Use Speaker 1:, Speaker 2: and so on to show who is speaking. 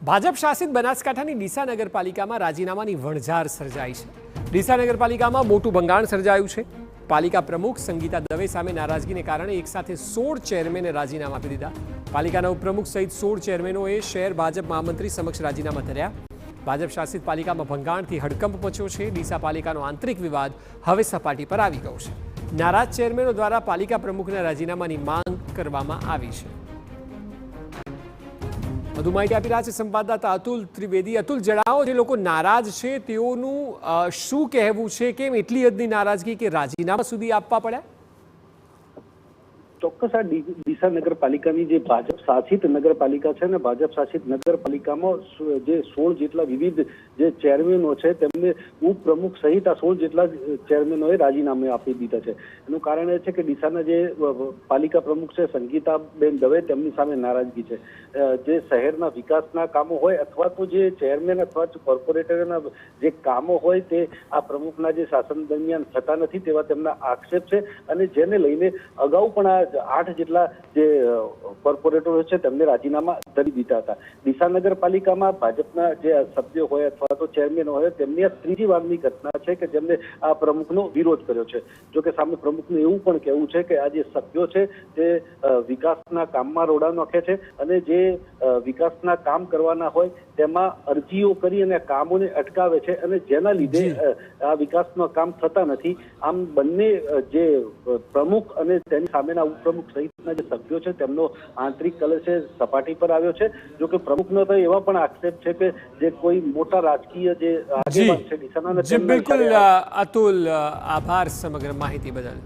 Speaker 1: ભાજપ શાસિત બનાસકાંઠાની ડીસા નગરપાલિકામાં રાજીનામાની વણઝાર સર્જાઈ છે। ડીસા નગરપાલિકામાં મોટું ભંગાણ સર્જાયું છે। પાલિકા પ્રમુખ સંગીતા દવે સામે નારાજગીને કારણે એકસાથે 16 ચેરમેને રાજીનામા આપી દીધા। પાલિકાના ઉપપ્રમુખ સહિત 16 ચેરમેનોએ શહેર ભાજપ મહામંત્રી સમક્ષ રાજીનામા ધર્યા। ભાજપ શાસિત પાલિકામાં ભંગાણથી હડકંપ મચ્યો છે। ડીસા પાલિકાનો આંતરિક વિવાદ હવે સપાટી પર આવી ગયો છે। નારાજ ચેરમેનો દ્વારા પાલિકા પ્રમુખના રાજીનામાની માંગ કરવામાં આવી છે। વધુ માહિતી આપી રહ્યા છે સંવાદદાતા અતુલ ત્રિવેદી। અતુલ, જણાવો, જે લોકો નારાજ છે તેઓનું શું કહેવું છે? કેમ એટલી હદની નારાજગી કે રાજીનામા સુધી આપવા પડ્યા?
Speaker 2: ચોક્કસ આ ડીસા નગરપાલિકાની જે ભાજપ શાસિત નગરપાલિકા છે ને, ભાજપ શાસિત નગરપાલિકામાં જે 16 જેટલા વિવિધ જે ચેરમેનો છે તેમને ઉપપ્રમુખ સહિત આ 16 જેટલા ચેરમેનોએ રાજીનામે આપી દીધા છે। એનું કારણ એ છે કે ડીસાના જે પાલિકા પ્રમુખ છે સંગીતાબેન દવે, તેમની સામે નારાજગી છે। જે શહેરના વિકાસના કામો હોય અથવા તો જે ચેરમેન અથવા કોર્પોરેટરના જે કામો હોય તે આ પ્રમુખના જે શાસન દરમિયાન થતા નથી તેવા તેમના આક્ષેપ છે। અને જેને લઈને અગાઉ પણ આ 8 જેટલા જે કોર્પોરેટરો છે તેમને રાજીનામા ધરી દીધા હતા। ડીસા નગરપાલિકામાં ભાજપના જે સભ્યો હોય અથવા તો ચેરમેનો હોય તેમની આ ત્રીજી વારની ઘટના છે કે જેમને આ પ્રમુખનો વિરોધ કર્યો છે। જો કે સામે પ્રમુખનું એવું પણ કહેવું છે કે આ જે સભ્યો છે તે વિકાસના કામમાં રોડા નાખે છે અને જે વિકાસના કામ કરવાના હોય તેમાં અરજીઓ કરી અને કામોને અટકાવે છે અને જેના લીધે આ વિકાસના કામ થતા નથી। આમ બંને જે પ્રમુખ અને તેની સામેના ઉપપ્રમુખ સહિતના જે સભ્યો છે તેમનો આંતરિક કલહ છે સપાટી પર આવ્યો છે। જો કે પ્રમુખનો તો એવા પણ આક્ષેપ છે કે જે કોઈ મોટા રાજકીય જે આગેવાન છે ડીસાના,
Speaker 1: બિલકુલ અતુલ, આભાર સમગ્ર માહિતી બદલ।